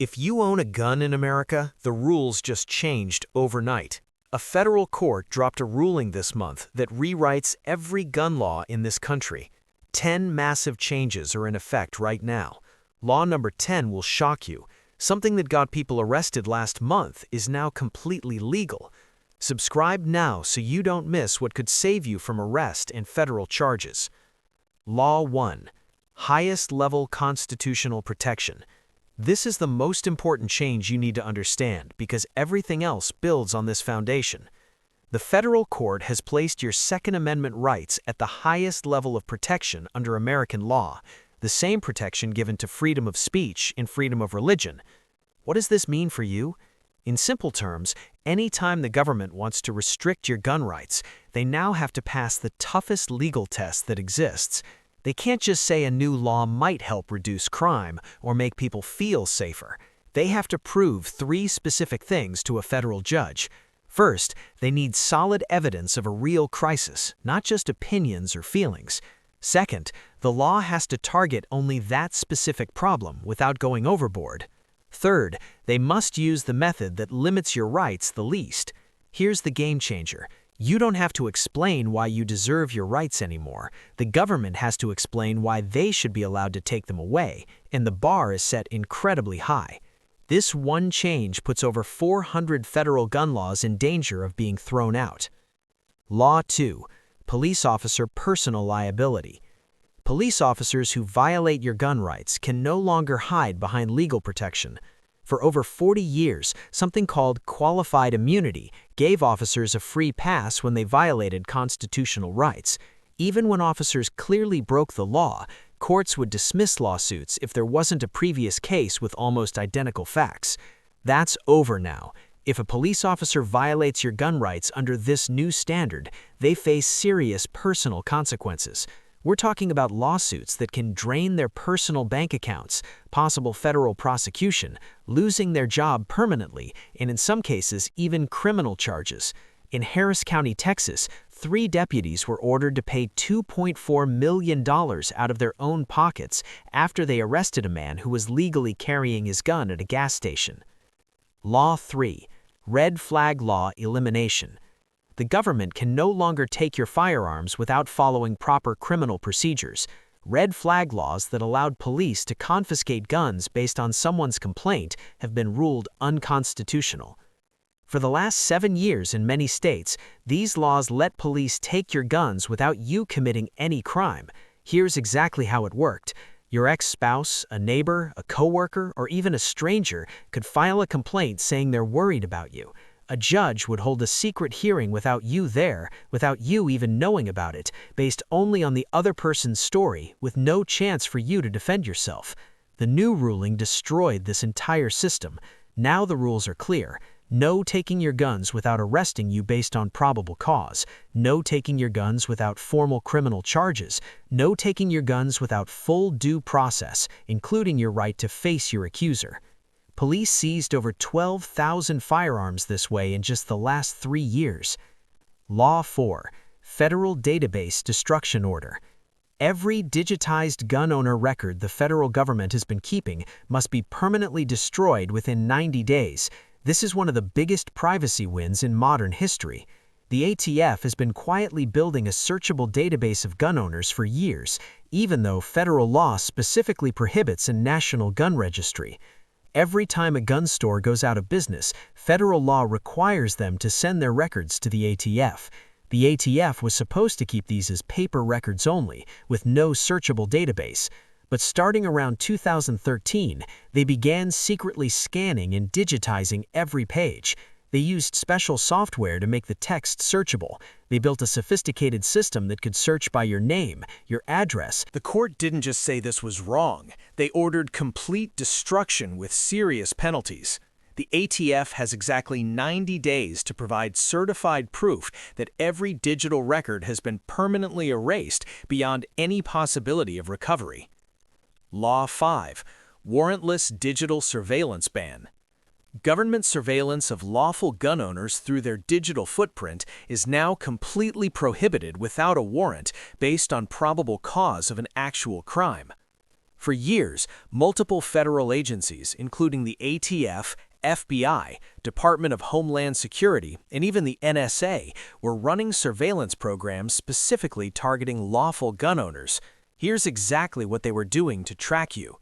If you own a gun in America, the rules just changed overnight. A federal court dropped a ruling this month that rewrites every gun law in this country. 10 massive changes are in effect right now. Law number 10 will shock you. Something that got people arrested last month is now completely legal. Subscribe now so you don't miss what could save you from arrest and federal charges. Law 1. Highest level constitutional protection. This is the most important change you need to understand because everything else builds on this foundation. The federal court has placed your Second Amendment rights at the highest level of protection under American law, the same protection given to freedom of speech and freedom of religion. What does this mean for you? In simple terms, anytime the government wants to restrict your gun rights, they now have to pass the toughest legal test that exists. They can't just say a new law might help reduce crime or make people feel safer. They have to prove 3 specific things to a federal judge. First, they need solid evidence of a real crisis, not just opinions or feelings. Second, the law has to target only that specific problem without going overboard. Third, they must use the method that limits your rights the least. Here's the game changer. You don't have to explain why you deserve your rights anymore. The government has to explain why they should be allowed to take them away, and the bar is set incredibly high. This one change puts over 400 federal gun laws in danger of being thrown out. Law 2. Police officer personal liability. Police officers who violate your gun rights can no longer hide behind legal protection. For over 40 years, something called qualified immunity gave officers a free pass when they violated constitutional rights. Even when officers clearly broke the law, courts would dismiss lawsuits if there wasn't a previous case with almost identical facts. That's over now. If a police officer violates your gun rights under this new standard, they face serious personal consequences. We're talking about lawsuits that can drain their personal bank accounts, possible federal prosecution, losing their job permanently, and in some cases, even criminal charges. In Harris County, Texas, 3 deputies were ordered to pay $2.4 million out of their own pockets after they arrested a man who was legally carrying his gun at a gas station. Law 3. Red flag law elimination. The government can no longer take your firearms without following proper criminal procedures. Red flag laws that allowed police to confiscate guns based on someone's complaint have been ruled unconstitutional. For the last 7 years in many states, these laws let police take your guns without you committing any crime. Here's exactly how it worked. Your ex-spouse, a neighbor, a coworker, or even a stranger could file a complaint saying they're worried about you. A judge would hold a secret hearing without you there, without you even knowing about it, based only on the other person's story, with no chance for you to defend yourself. The new ruling destroyed this entire system. Now the rules are clear. No taking your guns without arresting you based on probable cause. No taking your guns without formal criminal charges. No taking your guns without full due process, including your right to face your accuser. Police seized over 12,000 firearms this way in just the last 3 years. Law 4. Federal Database Destruction Order. Every digitized gun owner record the federal government has been keeping must be permanently destroyed within 90 days. This is one of the biggest privacy wins in modern history. The ATF has been quietly building a searchable database of gun owners for years, even though federal law specifically prohibits a national gun registry. Every time a gun store goes out of business, federal law requires them to send their records to the ATF. The ATF was supposed to keep these as paper records only, with no searchable database. But starting around 2013, they began secretly scanning and digitizing every page. They used special software to make the text searchable. They built a sophisticated system that could search by your name, your address. The court didn't just say this was wrong. They ordered complete destruction with serious penalties. The ATF has exactly 90 days to provide certified proof that every digital record has been permanently erased beyond any possibility of recovery. Law 5. Warrantless digital surveillance ban. Government surveillance of lawful gun owners through their digital footprint is now completely prohibited without a warrant based on probable cause of an actual crime. For years, multiple federal agencies, including the ATF, FBI, Department of Homeland Security, and even the NSA, were running surveillance programs specifically targeting lawful gun owners. Here's exactly what they were doing to track you.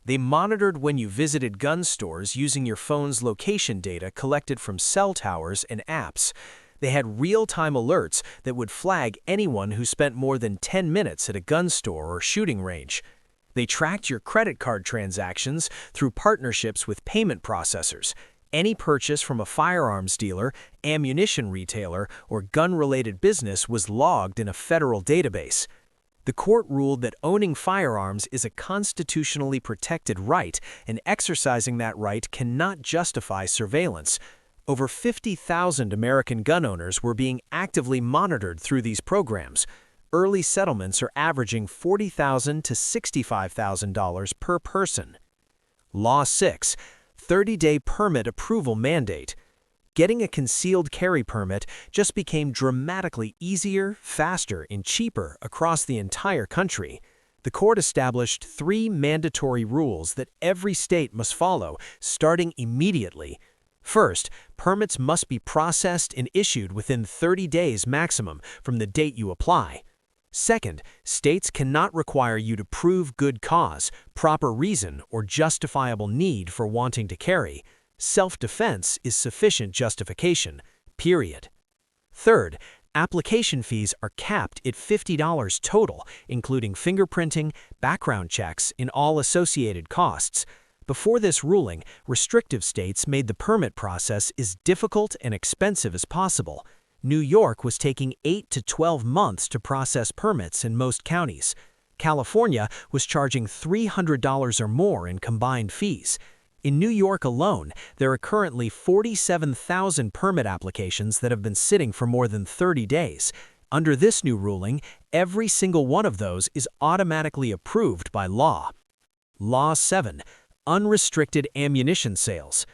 They monitored when you visited gun stores using your phone's location data collected from cell towers and apps. They had real-time alerts that would flag anyone who spent more than 10 minutes at a gun store or shooting range. They tracked your credit card transactions through partnerships with payment processors. Any purchase from a firearms dealer, ammunition retailer, or gun-related business was logged in a federal database. The court ruled that owning firearms is a constitutionally protected right, and exercising that right cannot justify surveillance. Over 50,000 American gun owners were being actively monitored through these programs. Early settlements are averaging $40,000 to $65,000 per person. Law 6. 30-day permit approval mandate. Getting a concealed carry permit just became dramatically easier, faster, and cheaper across the entire country. The court established 3 mandatory rules that every state must follow, starting immediately. First, permits must be processed and issued within 30 days maximum from the date you apply. Second, states cannot require you to prove good cause, proper reason, or justifiable need for wanting to carry. Self-defense is sufficient justification, period. Third, application fees are capped at $50 total, including fingerprinting, background checks, and all associated costs. Before this ruling, restrictive states made the permit process as difficult and expensive as possible. New York was taking 8 to 12 months to process permits in most counties. California was charging $300 or more in combined fees. In New York alone, there are currently 47,000 permit applications that have been sitting for more than 30 days. Under this new ruling, every single one of those is automatically approved by law. Law 7. Unrestricted ammunition sales.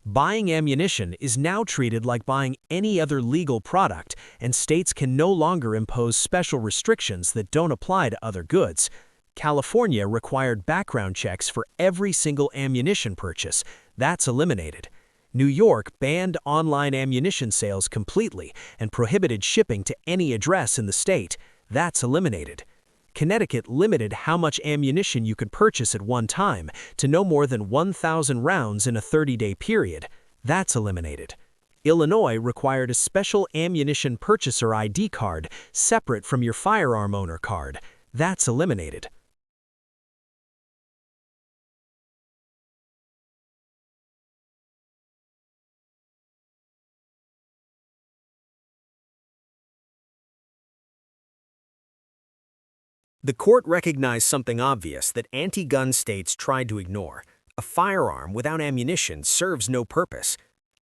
Buying ammunition is now treated like buying any other legal product, and states can no longer impose special restrictions that don't apply to other goods. California required background checks for every single ammunition purchase. That's eliminated. New York banned online ammunition sales completely and prohibited shipping to any address in the state. That's eliminated. Connecticut limited how much ammunition you could purchase at one time to no more than 1,000 rounds in a 30-day period. That's eliminated. Illinois required a special ammunition purchaser ID card separate from your firearm owner card. That's eliminated. The court recognized something obvious that anti-gun states tried to ignore. A firearm without ammunition serves no purpose.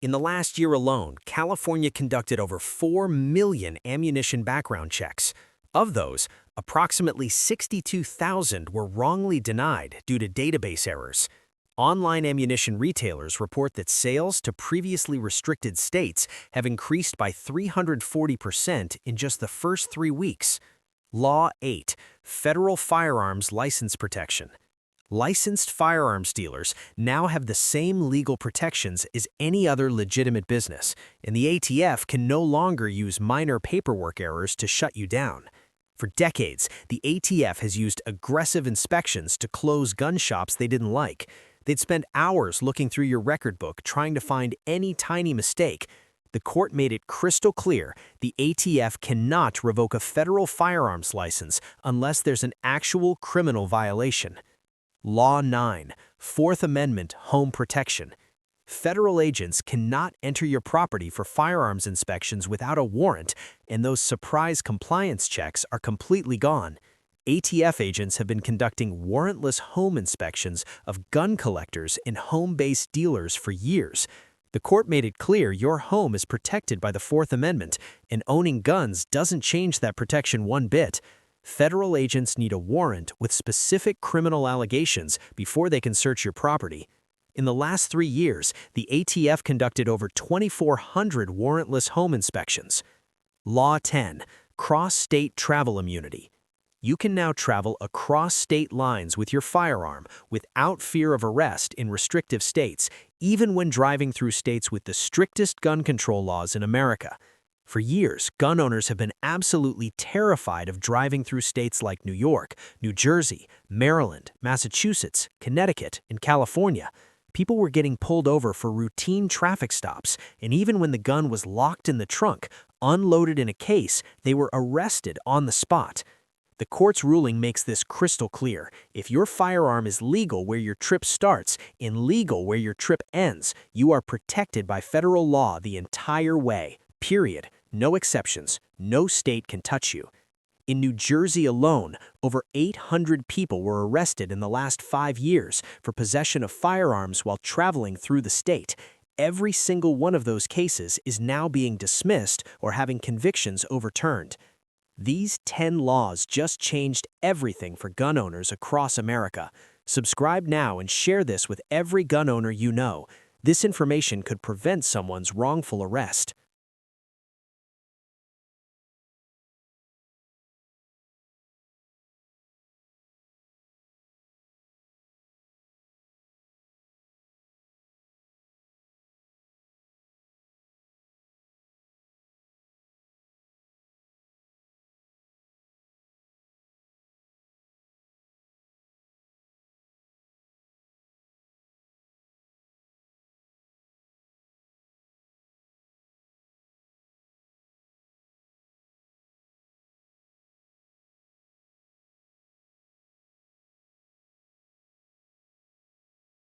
In the last year alone, California conducted over 4 million ammunition background checks. Of those, approximately 62,000 were wrongly denied due to database errors. Online ammunition retailers report that sales to previously restricted states have increased by 340% in just the first 3 weeks. Law 8. Federal Firearms License Protection. Licensed firearms dealers now have the same legal protections as any other legitimate business, and the ATF can no longer use minor paperwork errors to shut you down. For decades, the ATF has used aggressive inspections to close gun shops they didn't like. They'd spend hours looking through your record book trying to find any tiny mistake. The court made it crystal clear the ATF cannot revoke a federal firearms license unless there's an actual criminal violation. Law 9. Fourth Amendment Home Protection. Federal agents cannot enter your property for firearms inspections without a warrant, and those surprise compliance checks are completely gone. ATF agents have been conducting warrantless home inspections of gun collectors and home-based dealers for years. The court made it clear your home is protected by the Fourth Amendment, and owning guns doesn't change that protection one bit. Federal agents need a warrant with specific criminal allegations before they can search your property. In the last 3 years, the ATF conducted over 2,400 warrantless home inspections. Law 10. Cross-state travel immunity. You can now travel across state lines with your firearm without fear of arrest in restrictive states, even when driving through states with the strictest gun control laws in America. For years, gun owners have been absolutely terrified of driving through states like New York, New Jersey, Maryland, Massachusetts, Connecticut, and California. People were getting pulled over for routine traffic stops, and even when the gun was locked in the trunk, unloaded in a case, they were arrested on the spot. The court's ruling makes this crystal clear. If your firearm is legal where your trip starts and legal where your trip ends, you are protected by federal law the entire way. Period. No exceptions. No state can touch you. In New Jersey alone, over 800 people were arrested in the last 5 years for possession of firearms while traveling through the state. Every single one of those cases is now being dismissed or having convictions overturned. These 10 laws just changed everything for gun owners across America. Subscribe now and share this with every gun owner you know. This information could prevent someone's wrongful arrest.